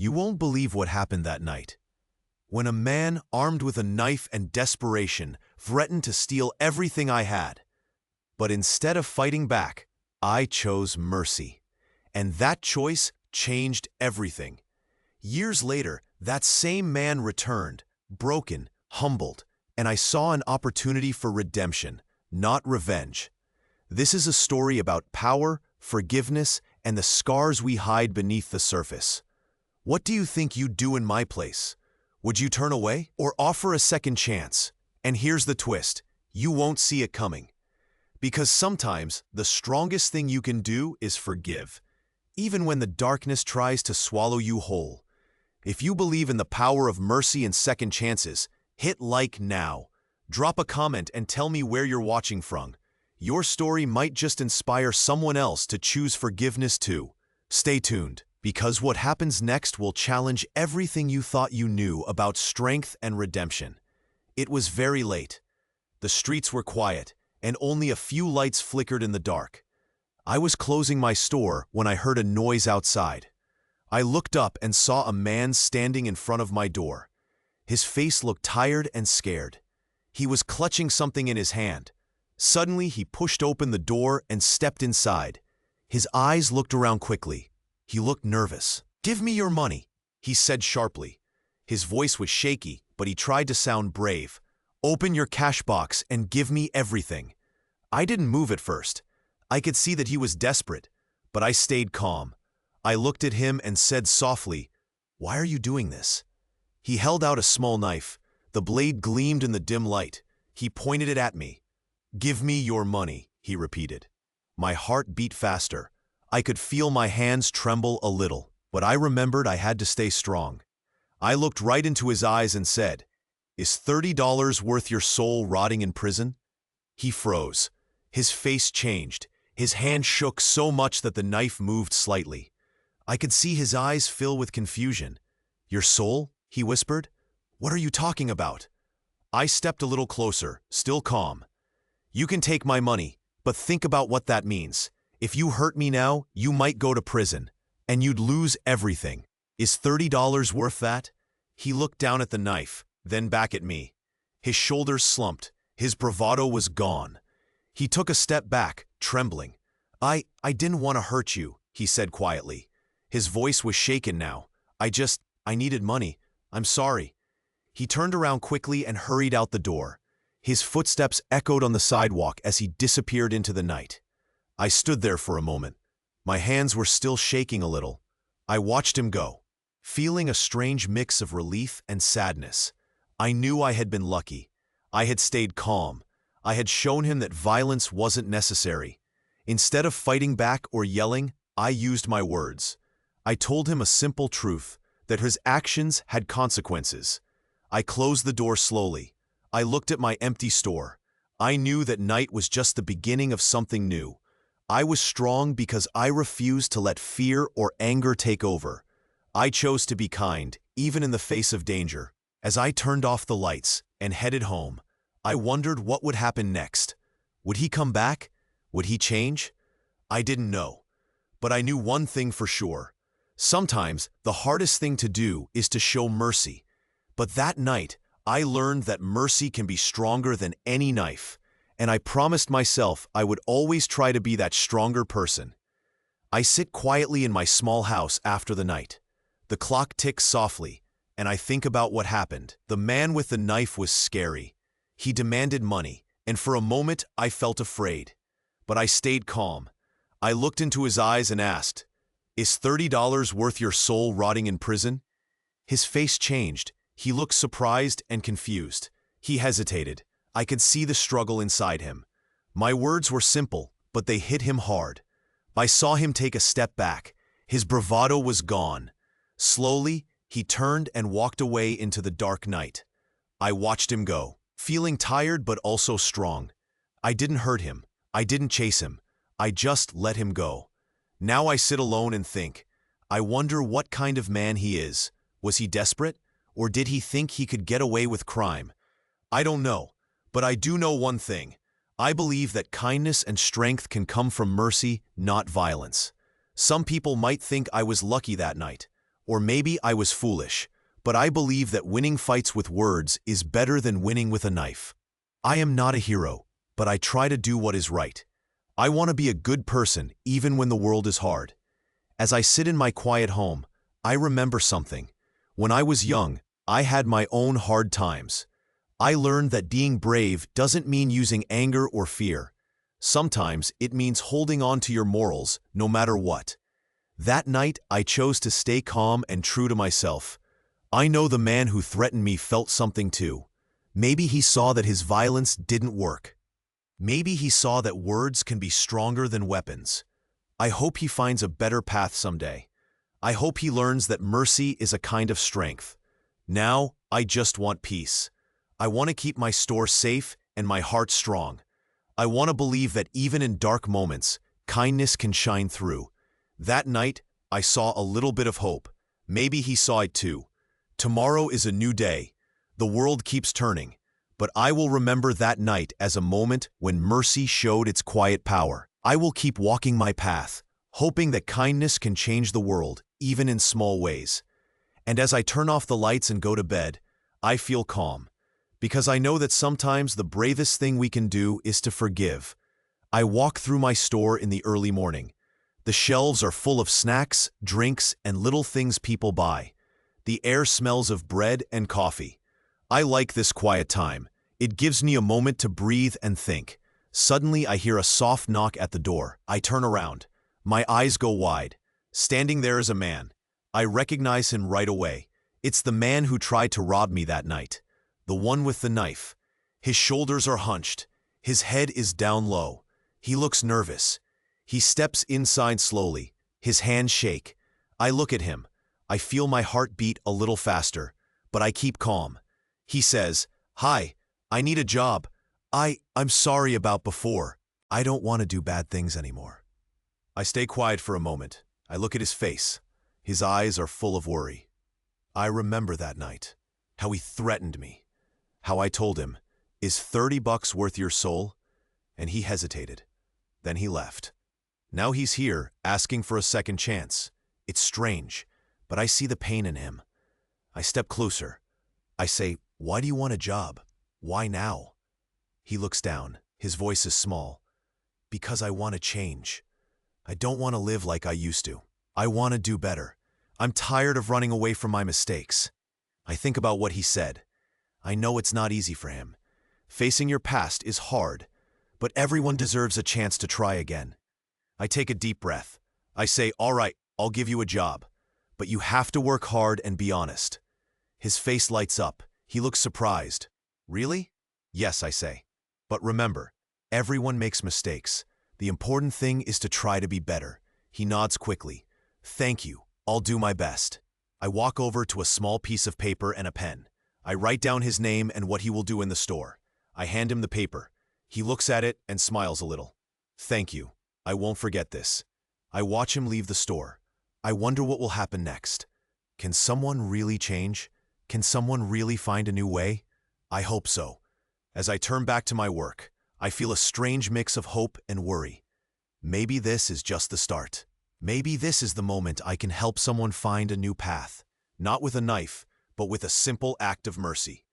You won't believe what happened that night. When a man armed with a knife and desperation threatened to steal everything I had. But instead of fighting back, I chose mercy. And that choice changed everything. Years later, that same man returned, broken, humbled, and I saw an opportunity for redemption, not revenge. This is a story about power, forgiveness, and the scars we hide beneath the surface. What do you think you'd do in my place? Would you turn away or offer a second chance? And here's the twist. You won't see it coming. Because sometimes the strongest thing you can do is forgive, even when the darkness tries to swallow you whole. If you believe in the power of mercy and second chances, hit like now. Drop a comment and tell me where you're watching from. Your story might just inspire someone else to choose forgiveness too. Stay tuned, because what happens next will challenge everything you thought you knew about strength and redemption. It was very late. The streets were quiet, and only a few lights flickered in the dark. I was closing my store when I heard a noise outside. I looked up and saw a man standing in front of my door. His face looked tired and scared. He was clutching something in his hand. Suddenly, he pushed open the door and stepped inside. His eyes looked around quickly. He looked nervous. "Give me your money," he said sharply. His voice was shaky, but he tried to sound brave. "Open your cash box and give me everything." I didn't move at first. I could see that he was desperate, but I stayed calm. I looked at him and said softly, "Why are you doing this?" He held out a small knife. The blade gleamed in the dim light. He pointed it at me. "Give me your money," he repeated. My heart beat faster. I could feel my hands tremble a little, but I remembered I had to stay strong. I looked right into his eyes and said, "Is $30 worth your soul rotting in prison?" He froze. His face changed. His hand shook so much that the knife moved slightly. I could see his eyes fill with confusion. "Your soul?" he whispered. "What are you talking about?" I stepped a little closer, still calm. "You can take my money, but think about what that means. If you hurt me now, you might go to prison, and you'd lose everything. Is $30 worth that?" He looked down at the knife, then back at me. His shoulders slumped. His bravado was gone. He took a step back, trembling. I didn't want to hurt you," he said quietly. His voice was shaken now. I needed money. I'm sorry." He turned around quickly and hurried out the door. His footsteps echoed on the sidewalk as he disappeared into the night. I stood there for a moment. My hands were still shaking a little. I watched him go, feeling a strange mix of relief and sadness. I knew I had been lucky. I had stayed calm. I had shown him that violence wasn't necessary. Instead of fighting back or yelling, I used my words. I told him a simple truth, that his actions had consequences. I closed the door slowly. I looked at my empty store. I knew that night was just the beginning of something new. I was strong because I refused to let fear or anger take over. I chose to be kind, even in the face of danger. As I turned off the lights and headed home, I wondered what would happen next. Would he come back? Would he change? I didn't know. But I knew one thing for sure. Sometimes the hardest thing to do is to show mercy. But that night, I learned that mercy can be stronger than any knife, and I promised myself I would always try to be that stronger person. I sit quietly in my small house after the night. The clock ticks softly, and I think about what happened. The man with the knife was scary. He demanded money, and for a moment I felt afraid. But I stayed calm. I looked into his eyes and asked, "Is $30 worth your soul rotting in prison?" His face changed. He looked surprised and confused. He hesitated. I could see the struggle inside him. My words were simple, but they hit him hard. I saw him take a step back. His bravado was gone. Slowly, he turned and walked away into the dark night. I watched him go, feeling tired but also strong. I didn't hurt him. I didn't chase him. I just let him go. Now I sit alone and think. I wonder what kind of man he is. Was he desperate? Or did he think he could get away with crime? I don't know. But I do know one thing. I believe that kindness and strength can come from mercy, not violence. Some people might think I was lucky that night. Or maybe I was foolish, but I believe that winning fights with words is better than winning with a knife. I am not a hero, but I try to do what is right. I want to be a good person even when the world is hard. As I sit in my quiet home, I remember something. When I was young, I had my own hard times. I learned that being brave doesn't mean using anger or fear. Sometimes it means holding on to your morals, no matter what. That night, I chose to stay calm and true to myself. I know the man who threatened me felt something too. Maybe he saw that his violence didn't work. Maybe he saw that words can be stronger than weapons. I hope he finds a better path someday. I hope he learns that mercy is a kind of strength. Now, I just want peace. I want to keep my store safe and my heart strong. I want to believe that even in dark moments, kindness can shine through. That night, I saw a little bit of hope. Maybe he saw it too. Tomorrow is a new day. The world keeps turning, but I will remember that night as a moment when mercy showed its quiet power. I will keep walking my path, hoping that kindness can change the world, even in small ways. And as I turn off the lights and go to bed, I feel calm, because I know that sometimes the bravest thing we can do is to forgive. I walk through my store in the early morning. The shelves are full of snacks, drinks, and little things people buy. The air smells of bread and coffee. I like this quiet time. It gives me a moment to breathe and think. Suddenly, I hear a soft knock at the door. I turn around. My eyes go wide. Standing there is a man. I recognize him right away. It's the man who tried to rob me that night. The one with the knife. His shoulders are hunched. His head is down low. He looks nervous. He steps inside slowly. His hands shake. I look at him. I feel my heart beat a little faster, but I keep calm. He says, "Hi, I need a job. I'm sorry about before. I don't want to do bad things anymore." I stay quiet for a moment. I look at his face. His eyes are full of worry. I remember that night, how he threatened me, how I told him, "Is $30 worth your soul?" And he hesitated. Then he left. Now he's here, asking for a second chance. It's strange, but I see the pain in him. I step closer. I say, "Why do you want a job? Why now?" He looks down. His voice is small. "Because I want to change. I don't want to live like I used to. I want to do better. I'm tired of running away from my mistakes." I think about what he said. I know it's not easy for him. Facing your past is hard, but everyone deserves a chance to try again. I take a deep breath. I say, "All right, I'll give you a job, but you have to work hard and be honest." His face lights up. He looks surprised. "Really?" "Yes," I say. "But remember, everyone makes mistakes. The important thing is to try to be better." He nods quickly. "Thank you. I'll do my best." I walk over to a small piece of paper and a pen. I write down his name and what he will do in the store. I hand him the paper. He looks at it and smiles a little. "Thank you. I won't forget this." I watch him leave the store. I wonder what will happen next. Can someone really change? Can someone really find a new way? I hope so. As I turn back to my work, I feel a strange mix of hope and worry. Maybe this is just the start. Maybe this is the moment I can help someone find a new path. Not with a knife, but with a simple act of mercy.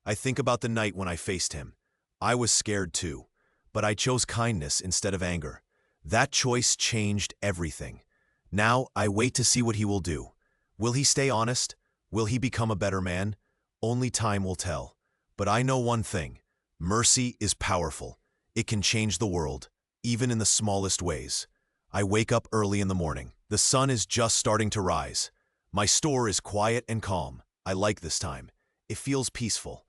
I think about the night when I faced him. I was scared too, but I chose kindness instead of anger. That choice changed everything. Now I wait to see what he will do. Will he stay honest? Will he become a better man? Only time will tell. But I know one thing. Mercy is powerful. It can change the world, even in the smallest ways. I wake up early in the morning. The sun is just starting to rise. My store is quiet and calm. I like this time. It feels peaceful.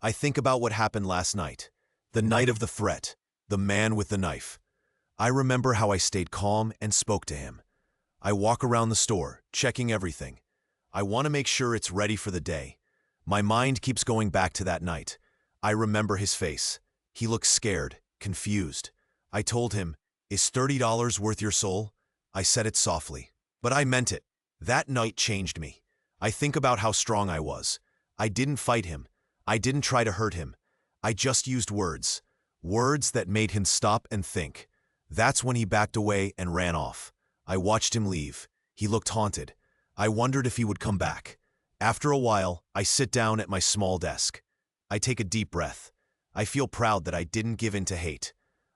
I think about what happened last night. The night of the threat. The man with the knife. I remember how I stayed calm and spoke to him. I walk around the store, checking everything. I want to make sure it's ready for the day. My mind keeps going back to that night. I remember his face. He looked scared, confused. I told him, "Is $30 worth your soul?" I said it softly, but I meant it. That night changed me. I think about how strong I was. I didn't fight him. I didn't try to hurt him. I just used words. Words that made him stop and think. That's when he backed away and ran off. I watched him leave. He looked haunted. I wondered if he would come back. After a while, I sit down at my small desk. I take a deep breath. I feel proud that I didn't give in to hate.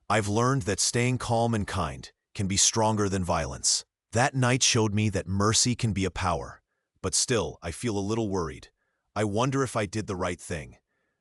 I've learned that staying calm and kind can be stronger than violence. That night showed me that mercy can be a power. But still, I feel a little worried. I wonder if I did the right thing.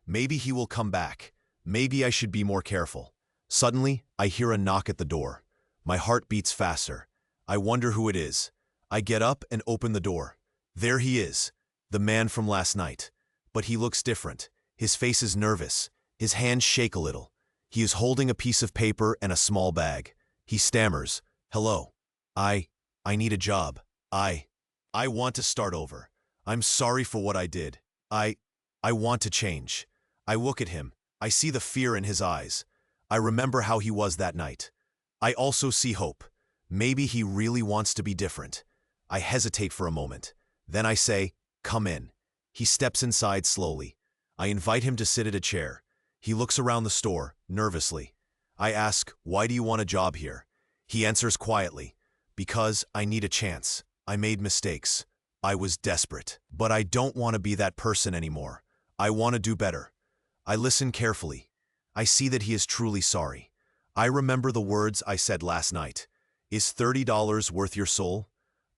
Maybe he will come back. Maybe I should be more careful. Suddenly, I hear a knock at the door. My heart beats faster. I wonder who it is. I get up and open the door. There he is, the man from last night. But he looks different. His face is nervous. His hands shake a little. He is holding a piece of paper and a small bag. He stammers, "Hello. I need a job. I want to start over. I'm sorry for what I did. I want to change." I look at him. I see the fear in his eyes. I remember how he was that night. I also see hope. Maybe he really wants to be different. I hesitate for a moment. Then I say, "Come in." He steps inside slowly. I invite him to sit at a chair. He looks around the store, nervously. I ask, "Why do you want a job here?" He answers quietly, "Because I need a chance. I made mistakes. I was desperate. But I don't want to be that person anymore. I want to do better." I listen carefully. I see that he is truly sorry. I remember the words I said last night. "Is $30 worth your soul?"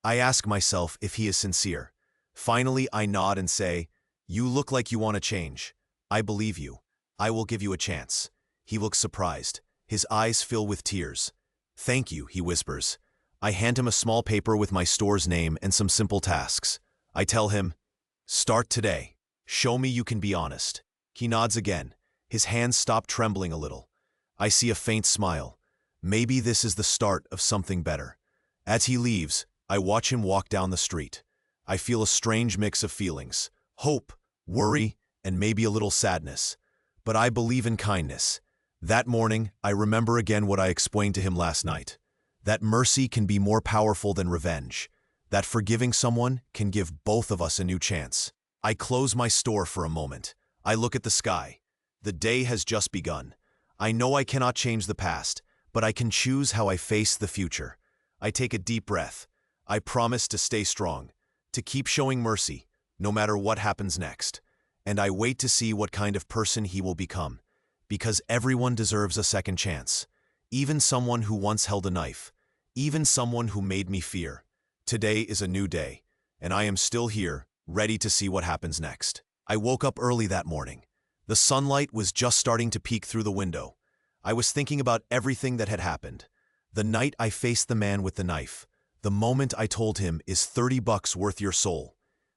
I ask myself if he is sincere. Finally, I nod and say, "You look like you want to change. I believe you. I will give you a chance." He looks surprised. His eyes fill with tears. "Thank you," he whispers. I hand him a small paper with my store's name and some simple tasks. I tell him, "Start today. Show me you can be honest." He nods again. His hands stop trembling a little. I see a faint smile. Maybe this is the start of something better. As he leaves, I watch him walk down the street. I feel a strange mix of feelings: hope, worry, and maybe a little sadness. But I believe in kindness. That morning, I remember again what I explained to him last night. That mercy can be more powerful than revenge. That forgiving someone can give both of us a new chance. I close my store for a moment. I look at the sky. The day has just begun. I know I cannot change the past, but I can choose how I face the future. I take a deep breath. I promise to stay strong, to keep showing mercy, no matter what happens next. And I wait to see what kind of person he will become. Because everyone deserves a second chance. Even someone who once held a knife. Even someone who made me fear. Today is a new day, and I am still here, ready to see what happens next. I woke up early that morning. The sunlight was just starting to peek through the window. I was thinking about everything that had happened. The night I faced the man with the knife. The moment I told him, "Is $30 worth your soul?"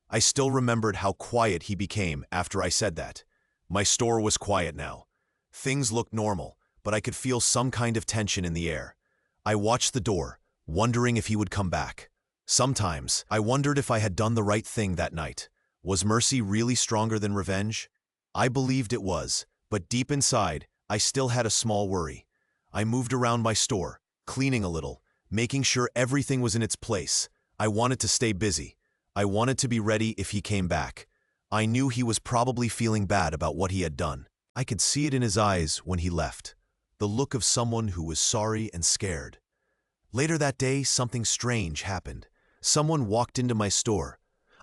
I still remembered how quiet he became after I said that. My store was quiet now. Things looked normal, but I could feel some kind of tension in the air. I watched the door, wondering if he would come back. Sometimes, I wondered if I had done the right thing that night. Was mercy really stronger than revenge? I believed it was, but deep inside, I still had a small worry. I moved around my store, cleaning a little, making sure everything was in its place. I wanted to stay busy. I wanted to be ready if he came back. I knew he was probably feeling bad about what he had done. I could see it in his eyes when he left. The look of someone who was sorry and scared. Later that day, something strange happened. Someone walked into my store.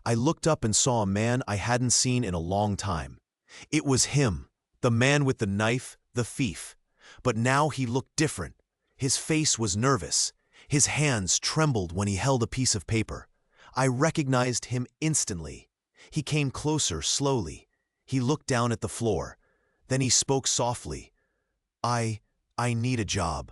I looked up and saw a man I hadn't seen in a long time. It was him, the man with the knife, the thief. But now he looked different. His face was nervous. His hands trembled when he held a piece of paper. I recognized him instantly. He came closer slowly. He looked down at the floor. Then he spoke softly. I need a job.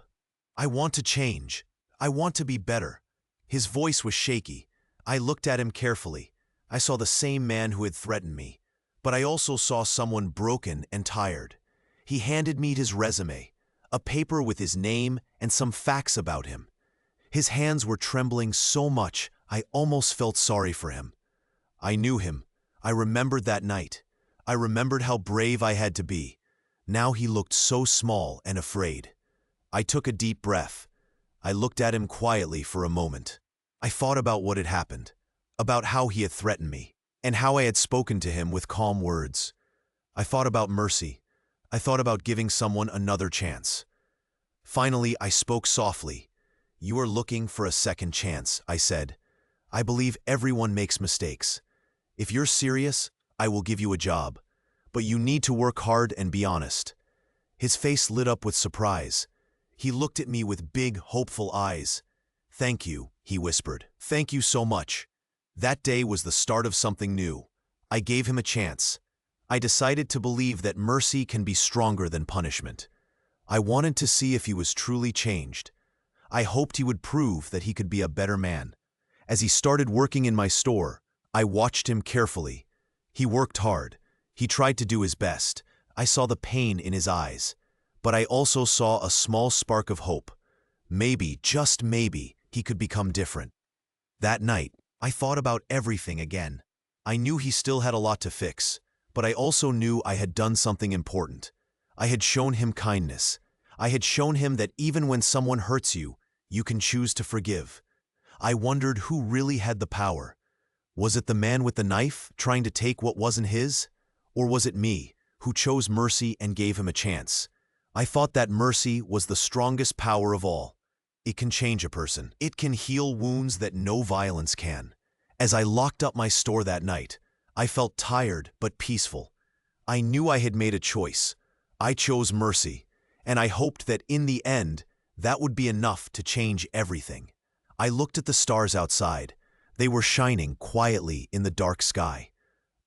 I want to change. I want to be better." His voice was shaky. I looked at him carefully. I saw the same man who had threatened me. But I also saw someone broken and tired. He handed me his resume, a paper with his name and some facts about him. His hands were trembling so much I almost felt sorry for him. I knew him. I remembered that night. I remembered how brave I had to be. Now he looked so small and afraid. I took a deep breath. I looked at him quietly for a moment. I thought about what had happened, about how he had threatened me, and how I had spoken to him with calm words. I thought about mercy. I thought about giving someone another chance. Finally, I spoke softly. "You are looking for a second chance," I said. I believe everyone makes mistakes. If you're serious, I will give you a job. But you need to work hard and be honest." His face lit up with surprise. He looked at me with big, hopeful eyes. "Thank you," he whispered. "Thank you so much." That day was the start of something new. I gave him a chance. I decided to believe that mercy can be stronger than punishment. I wanted to see if he was truly changed. I hoped he would prove that he could be a better man. As he started working in my store, I watched him carefully. He worked hard. He tried to do his best. I saw the pain in his eyes. But I also saw a small spark of hope. Maybe, just maybe, he could become different. That night, I thought about everything again. I knew he still had a lot to fix, but I also knew I had done something important. I had shown him kindness. I had shown him that even when someone hurts you, you can choose to forgive. I wondered who really had the power. Was it the man with the knife, trying to take what wasn't his? Or was it me, who chose mercy and gave him a chance? I thought that mercy was the strongest power of all. It can change a person. It can heal wounds that no violence can. As I locked up my store that night, I felt tired but peaceful. I knew I had made a choice. I chose mercy, and I hoped that in the end, that would be enough to change everything. I looked at the stars outside. They were shining quietly in the dark sky.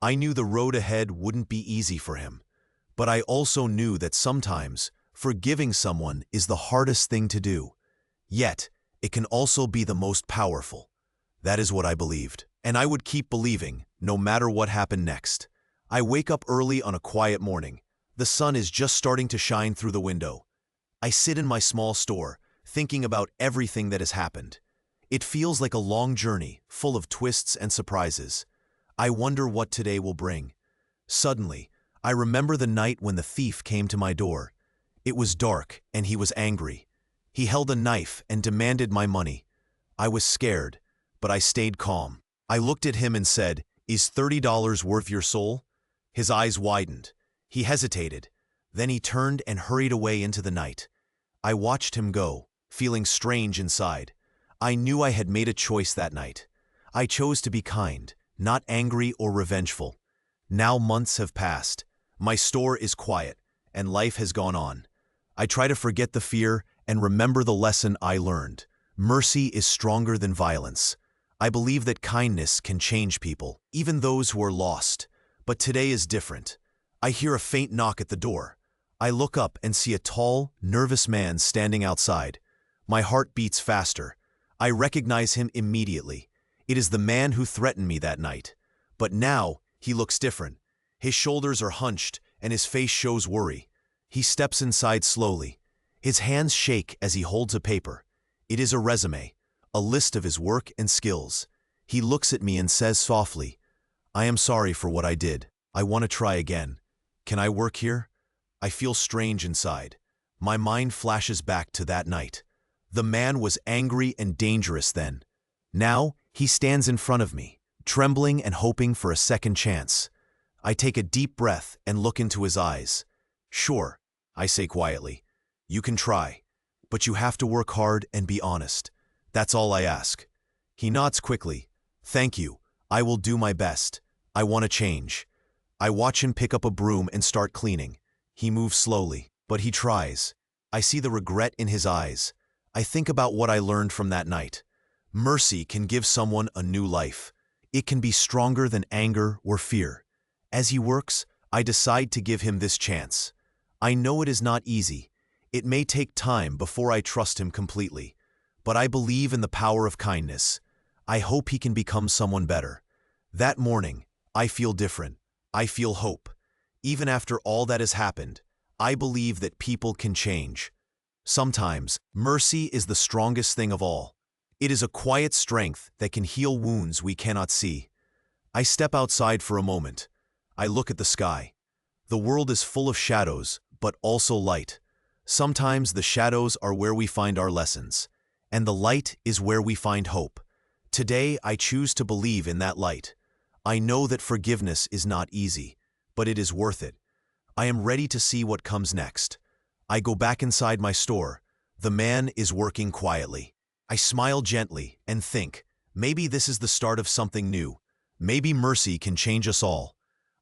I knew the road ahead wouldn't be easy for him, but I also knew that sometimes forgiving someone is the hardest thing to do. Yet, it can also be the most powerful. That is what I believed, and I would keep believing, no matter what happened next. I wake up early on a quiet morning. The sun is just starting to shine through the window. I sit in my small store, thinking about everything that has happened. It feels like a long journey, full of twists and surprises. I wonder what today will bring. Suddenly, I remember the night when the thief came to my door. It was dark, and he was angry. He held a knife and demanded my money. I was scared, but I stayed calm. I looked at him and said, "Is $30 worth your soul?" His eyes widened. He hesitated. Then he turned and hurried away into the night. I watched him go, feeling strange inside. I knew I had made a choice that night. I chose to be kind, not angry or revengeful. Now months have passed. My store is quiet, and life has gone on. I try to forget the fear and remember the lesson I learned. Mercy is stronger than violence. I believe that kindness can change people, even those who are lost. But today is different. I hear a faint knock at the door. I look up and see a tall, nervous man standing outside. My heart beats faster. I recognize him immediately. It is the man who threatened me that night. But now, he looks different. His shoulders are hunched, and his face shows worry. He steps inside slowly. His hands shake as he holds a paper. It is a resume, a list of his work and skills. He looks at me and says softly, "I am sorry for what I did. I want to try again. Can I work here?" I feel strange inside. My mind flashes back to that night. The man was angry and dangerous then. Now, he stands in front of me, trembling and hoping for a second chance. I take a deep breath and look into his eyes. "Sure," I say quietly. "You can try, but you have to work hard and be honest. That's all I ask." He nods quickly. "Thank you. I will do my best. I want to change." I watch him pick up a broom and start cleaning. He moves slowly, but he tries. I see the regret in his eyes. I think about what I learned from that night. Mercy can give someone a new life. It can be stronger than anger or fear. As he works, I decide to give him this chance. I know it is not easy. It may take time before I trust him completely. But I believe in the power of kindness. I hope he can become someone better. That morning, I feel different. I feel hope. Even after all that has happened, I believe that people can change. Sometimes, mercy is the strongest thing of all. It is a quiet strength that can heal wounds we cannot see. I step outside for a moment. I look at the sky. The world is full of shadows, but also light. Sometimes the shadows are where we find our lessons, and the light is where we find hope. Today, I choose to believe in that light. I know that forgiveness is not easy, but it is worth it. I am ready to see what comes next. I go back inside my store. The man is working quietly. I smile gently and think, Maybe this is the start of something new. Maybe mercy can change us all.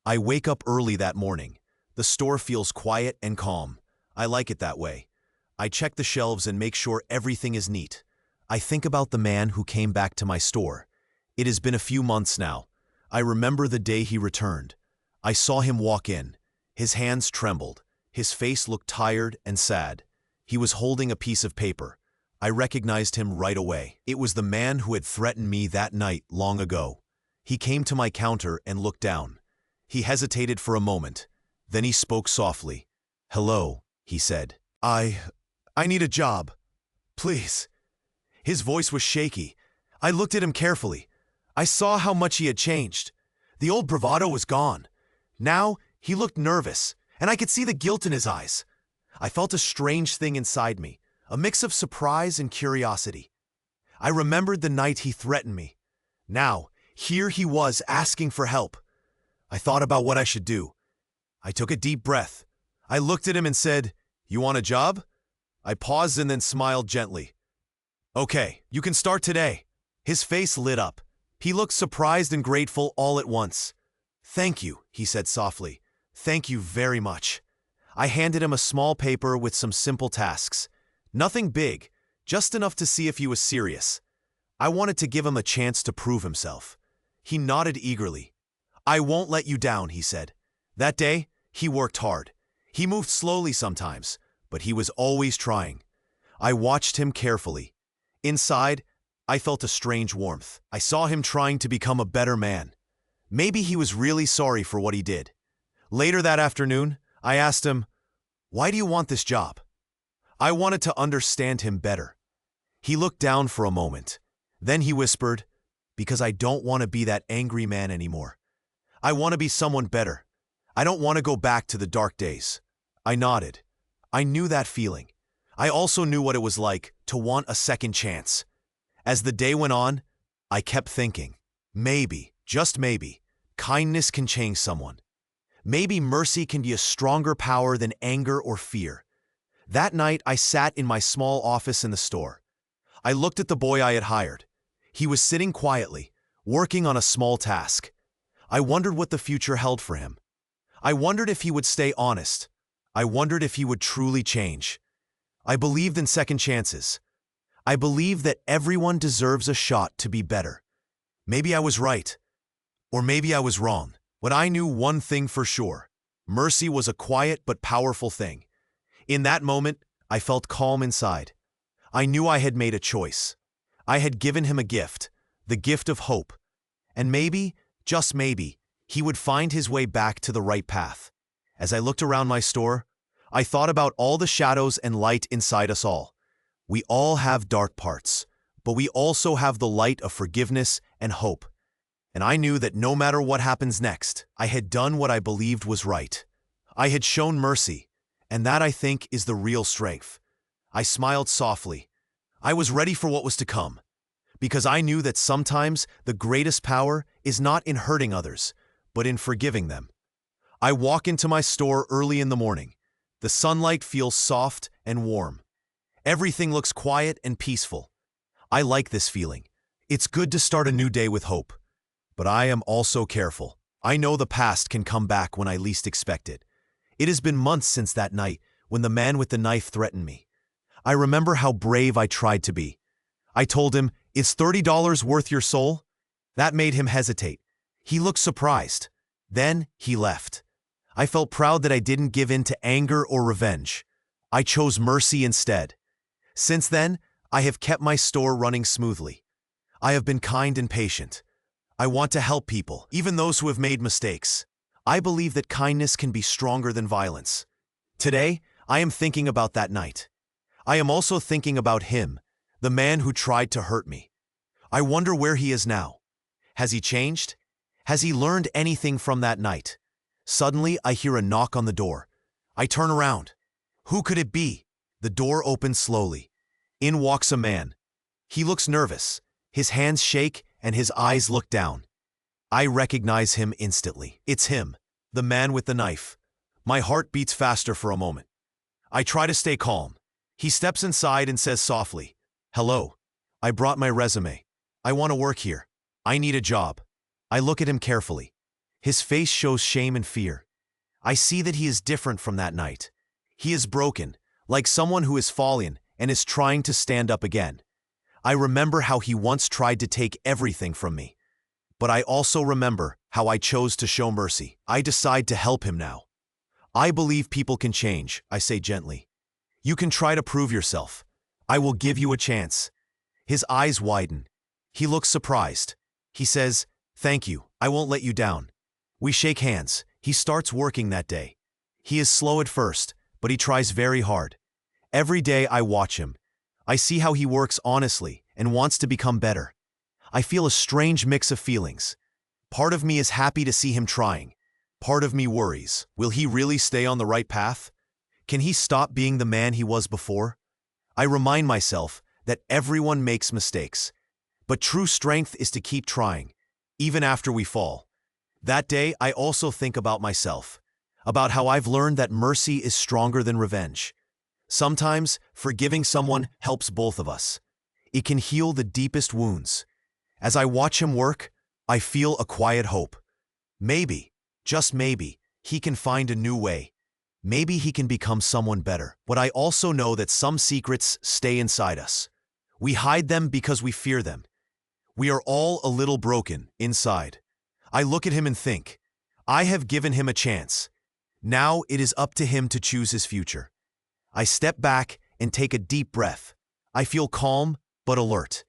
I wake up early that morning. The store feels quiet and calm. I like it that way. I check the shelves and make sure everything is neat. I think about the man who came back to my store. It has been a few months now. I remember the day he returned. I saw him walk in. His hands trembled. His face looked tired and sad. He was holding a piece of paper. I recognized him right away. It was the man who had threatened me that night long ago. He came to my counter and looked down. He hesitated for a moment. Then he spoke softly. "Hello," he said. I need a job. Please." His voice was shaky. I looked at him carefully. I saw how much he had changed. The old bravado was gone. Now he looked nervous, and I could see the guilt in his eyes. I felt a strange thing inside me, a mix of surprise and curiosity. I remembered the night he threatened me. Now, here he was asking for help. I thought about what I should do. I took a deep breath. I looked at him and said, "You want a job?" I paused and then smiled gently. "Okay, you can start today." His face lit up. He looked surprised and grateful all at once. "Thank you," he said softly. "Thank you very much." I handed him a small paper with some simple tasks. Nothing big, just enough to see if he was serious. I wanted to give him a chance to prove himself. He nodded eagerly. "I won't let you down," he said. That day, he worked hard. He moved slowly sometimes, but he was always trying. I watched him carefully. Inside, I felt a strange warmth. I saw him trying to become a better man. Maybe he was really sorry for what he did. Later that afternoon, I asked him, "Why do you want this job?" I wanted to understand him better. He looked down for a moment. Then he whispered, "Because I don't want to be that angry man anymore. I want to be someone better. I don't want to go back to the dark days." I nodded. I knew that feeling. I also knew what it was like to want a second chance. As the day went on, I kept thinking, maybe, just maybe, kindness can change someone. Maybe mercy can be a stronger power than anger or fear. That night, I sat in my small office in the store. I looked at the boy I had hired. He was sitting quietly, working on a small task. I wondered what the future held for him. I wondered if he would stay honest. I wondered if he would truly change. I believed in second chances. I believed that everyone deserves a shot to be better. Maybe I was right, or maybe I was wrong. But I knew one thing for sure. Mercy was a quiet but powerful thing. In that moment, I felt calm inside. I knew I had made a choice. I had given him a gift, the gift of hope. And maybe, just maybe, he would find his way back to the right path. As I looked around my store, I thought about all the shadows and light inside us all. We all have dark parts, but we also have the light of forgiveness and hope. And I knew that no matter what happens next, I had done what I believed was right. I had shown mercy, and that, I think, is the real strength. I smiled softly. I was ready for what was to come, because I knew that sometimes the greatest power is not in hurting others, but in forgiving them. I walk into my store early in the morning. The sunlight feels soft and warm. Everything looks quiet and peaceful. I like this feeling. It's good to start a new day with hope. But I am also careful. I know the past can come back when I least expect it. It has been months since that night when the man with the knife threatened me. I remember how brave I tried to be. I told him, "Is $30 worth your soul?" That made him hesitate. He looked surprised. Then he left. I felt proud that I didn't give in to anger or revenge. I chose mercy instead. Since then, I have kept my store running smoothly. I have been kind and patient. I want to help people, even those who have made mistakes. I believe that kindness can be stronger than violence. Today, I am thinking about that night. I am also thinking about him, the man who tried to hurt me. I wonder where he is now. Has he changed? Has he learned anything from that night? Suddenly, I hear a knock on the door. I turn around. Who could it be? The door opens slowly. In walks a man. He looks nervous. His hands shake and his eyes look down. I recognize him instantly. It's him, the man with the knife. My heart beats faster for a moment. I try to stay calm. He steps inside and says softly, "Hello. I brought my resume." I want to work here. I need a job. I look at him carefully. His face shows shame and fear. I see that he is different from that night. He is broken, like someone who is fallen and is trying to stand up again. I remember how he once tried to take everything from me. But I also remember how I chose to show mercy. I decide to help him now. I believe people can change, I say gently. You can try to prove yourself. I will give you a chance. His eyes widen. He looks surprised. He says, "Thank you, I won't let you down." We shake hands. He starts working that day. He is slow at first, but he tries very hard. Every day I watch him. I see how he works honestly and wants to become better. I feel a strange mix of feelings. Part of me is happy to see him trying. Part of me worries. Will he really stay on the right path? Can he stop being the man he was before? I remind myself that everyone makes mistakes. But true strength is to keep trying, even after we fall. That day, I also think about myself, about how I've learned that mercy is stronger than revenge. Sometimes, forgiving someone helps both of us. It can heal the deepest wounds. As I watch him work, I feel a quiet hope. Maybe, just maybe, he can find a new way. Maybe he can become someone better. But I also know that some secrets stay inside us. We hide them because we fear them. We are all a little broken inside. I look at him and think, I have given him a chance. Now it is up to him to choose his future. I step back and take a deep breath. I feel calm but alert.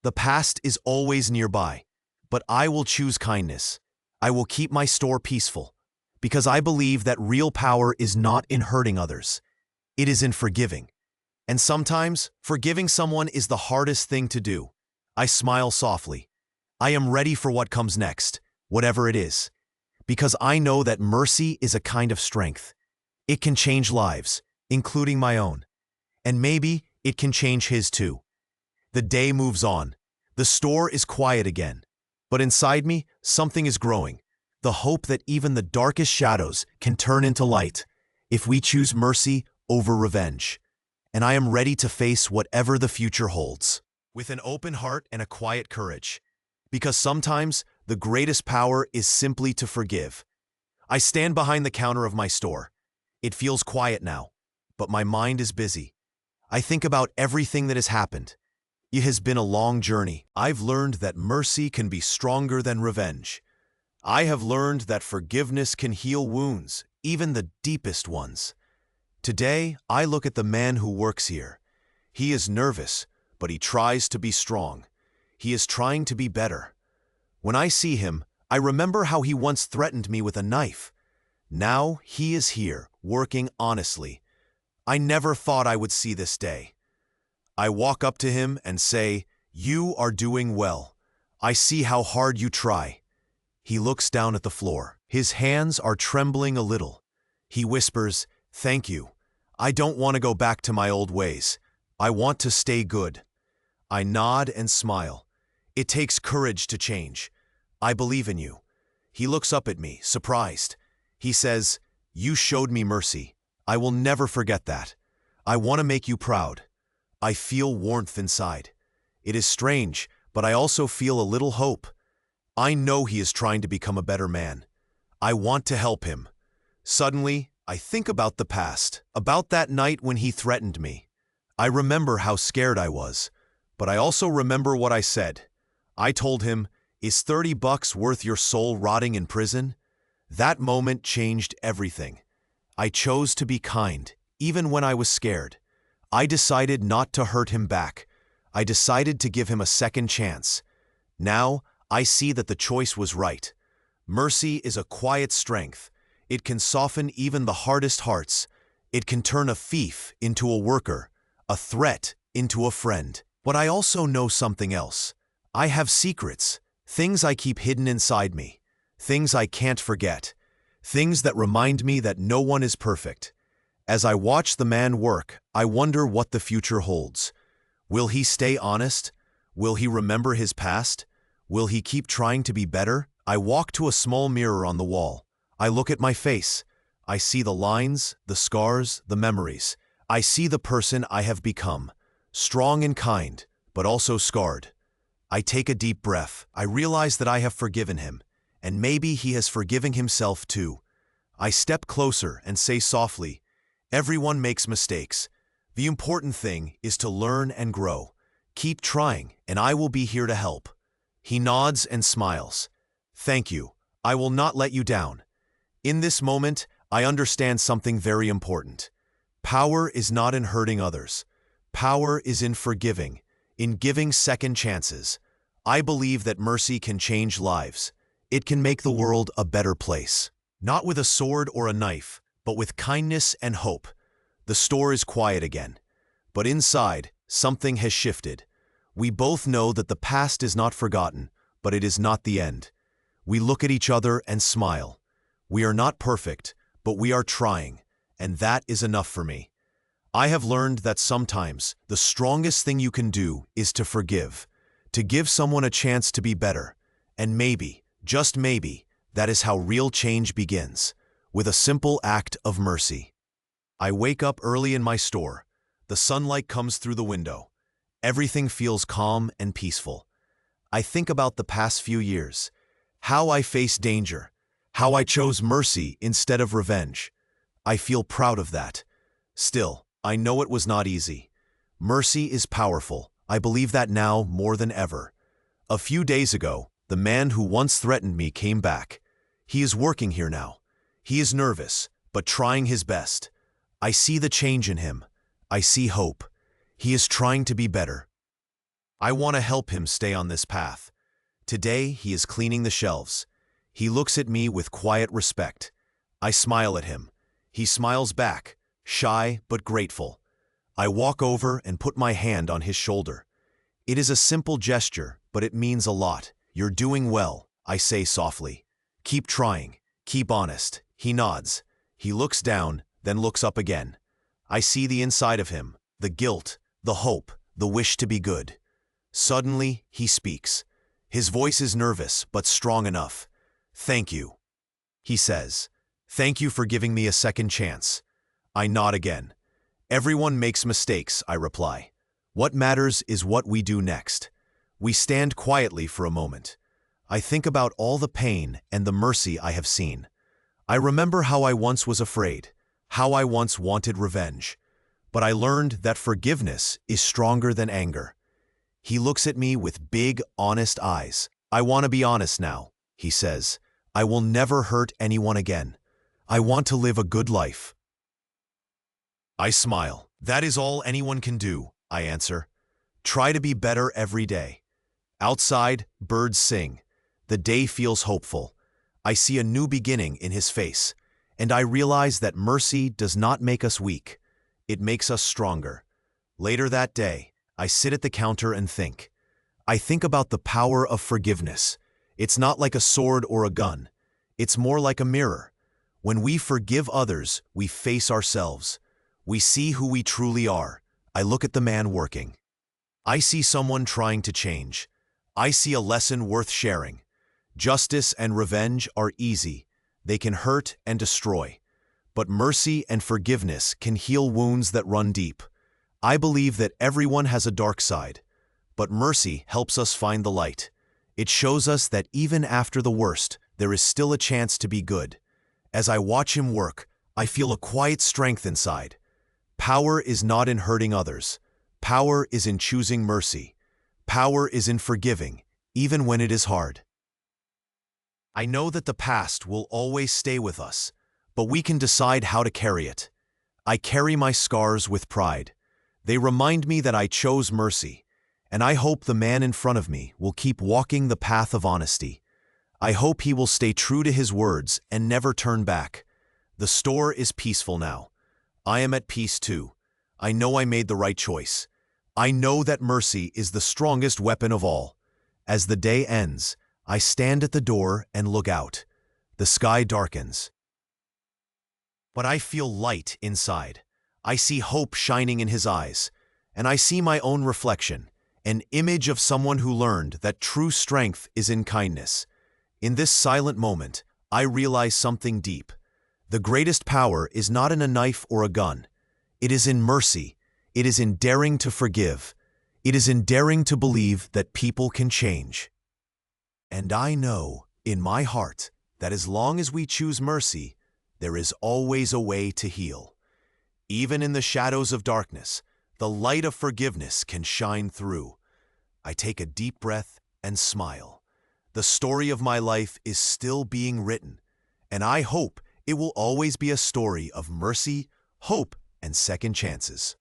The past is always nearby, but I will choose kindness. I will keep my store peaceful, because I believe that real power is not in hurting others. It is in forgiving. And sometimes, forgiving someone is the hardest thing to do. I smile softly. I am ready for what comes next, whatever it is, because I know that mercy is a kind of strength. It can change lives, including my own. And maybe it can change his too. The day moves on. The store is quiet again. But inside me, something is growing. The hope that even the darkest shadows can turn into light if we choose mercy over revenge. And I am ready to face whatever the future holds, with an open heart and a quiet courage. Because sometimes the greatest power is simply to forgive. I stand behind the counter of my store. It feels quiet now, but my mind is busy. I think about everything that has happened. It has been a long journey. I've learned that mercy can be stronger than revenge. I have learned that forgiveness can heal wounds, even the deepest ones. Today, I look at the man who works here. He is nervous, but he tries to be strong. He is trying to be better. When I see him, I remember how he once threatened me with a knife. Now he is here, working honestly. I never thought I would see this day. I walk up to him and say, "You are doing well. I see how hard you try." He looks down at the floor. His hands are trembling a little. He whispers, "Thank you. I don't want to go back to my old ways. I want to stay good." I nod and smile. It takes courage to change. I believe in you. He looks up at me, surprised. He says, "You showed me mercy. I will never forget that. I want to make you proud." I feel warmth inside. It is strange, but I also feel a little hope. I know he is trying to become a better man. I want to help him. Suddenly, I think about the past, about that night when he threatened me. I remember how scared I was, but I also remember what I said. I told him, "Is $30 worth your soul rotting in prison?" That moment changed everything. I chose to be kind, even when I was scared. I decided not to hurt him back. I decided to give him a second chance. Now, I see that the choice was right. Mercy is a quiet strength. It can soften even the hardest hearts. It can turn a thief into a worker, a threat into a friend. But I also know something else. I have secrets, things I keep hidden inside me, things I can't forget, things that remind me that no one is perfect. As I watch the man work, I wonder what the future holds. Will he stay honest? Will he remember his past? Will he keep trying to be better? I walk to a small mirror on the wall. I look at my face. I see the lines, the scars, the memories. I see the person I have become, strong and kind, but also scarred. I take a deep breath. I realize that I have forgiven him, and maybe he has forgiven himself too. I step closer and say softly, "Everyone makes mistakes. The important thing is to learn and grow. Keep trying, and I will be here to help." He nods and smiles. "Thank you. I will not let you down." In this moment, I understand something very important. Power is not in hurting others. Power is in forgiving, in giving second chances. I believe that mercy can change lives. It can make the world a better place. Not with a sword or a knife, but with kindness and hope. The store is quiet again. But inside, something has shifted. We both know that the past is not forgotten, but it is not the end. We look at each other and smile. We are not perfect, but we are trying, and that is enough for me. I have learned that sometimes the strongest thing you can do is to forgive, to give someone a chance to be better. And maybe, just maybe, that is how real change begins, with a simple act of mercy. I wake up early in my store. The sunlight comes through the window. Everything feels calm and peaceful. I think about the past few years, how I faced danger, how I chose mercy instead of revenge. I feel proud of that. Still, I know it was not easy. Mercy is powerful. I believe that now more than ever. A few days ago, the man who once threatened me came back. He is working here now. He is nervous, but trying his best. I see the change in him. I see hope. He is trying to be better. I want to help him stay on this path. Today, he is cleaning the shelves. He looks at me with quiet respect. I smile at him. He smiles back, shy but grateful. I walk over and put my hand on his shoulder. It is a simple gesture, but it means a lot. "You're doing well," I say softly. "Keep trying. Keep honest." He nods. He looks down, then looks up again. I see the inside of him, the guilt, the hope, the wish to be good. Suddenly, he speaks. His voice is nervous, but strong enough. "Thank you," he says. "Thank you for giving me a second chance." I nod again. "Everyone makes mistakes," I reply. "What matters is what we do next." We stand quietly for a moment. I think about all the pain and the mercy I have seen. I remember how I once was afraid, how I once wanted revenge. But I learned that forgiveness is stronger than anger. He looks at me with big, honest eyes. "I want to be honest now," he says. "I will never hurt anyone again. I want to live a good life." I smile. "That is all anyone can do," I answer. "Try to be better every day." Outside, birds sing. The day feels hopeful. I see a new beginning in his face, and I realize that mercy does not make us weak. It makes us stronger. Later that day, I sit at the counter and think. I think about the power of forgiveness. It's not like a sword or a gun. It's more like a mirror. When we forgive others, we face ourselves. We see who we truly are. I look at the man working. I see someone trying to change. I see a lesson worth sharing. Justice and revenge are easy. They can hurt and destroy. But mercy and forgiveness can heal wounds that run deep. I believe that everyone has a dark side, but mercy helps us find the light. It shows us that even after the worst, there is still a chance to be good. As I watch him work, I feel a quiet strength inside. Power is not in hurting others. Power is in choosing mercy. Power is in forgiving, even when it is hard. I know that the past will always stay with us, but we can decide how to carry it. I carry my scars with pride. They remind me that I chose mercy, and I hope the man in front of me will keep walking the path of honesty. I hope he will stay true to his words and never turn back. The store is peaceful now. I am at peace too. I know I made the right choice. I know that mercy is the strongest weapon of all. As the day ends, I stand at the door and look out. The sky darkens. But I feel light inside. I see hope shining in his eyes, and I see my own reflection, an image of someone who learned that true strength is in kindness. In this silent moment, I realize something deep. The greatest power is not in a knife or a gun. It is in mercy. It is in daring to forgive. It is in daring to believe that people can change. And I know, in my heart, that as long as we choose mercy, there is always a way to heal. Even in the shadows of darkness, the light of forgiveness can shine through. I take a deep breath and smile. The story of my life is still being written, and I hope it will always be a story of mercy, hope, and second chances.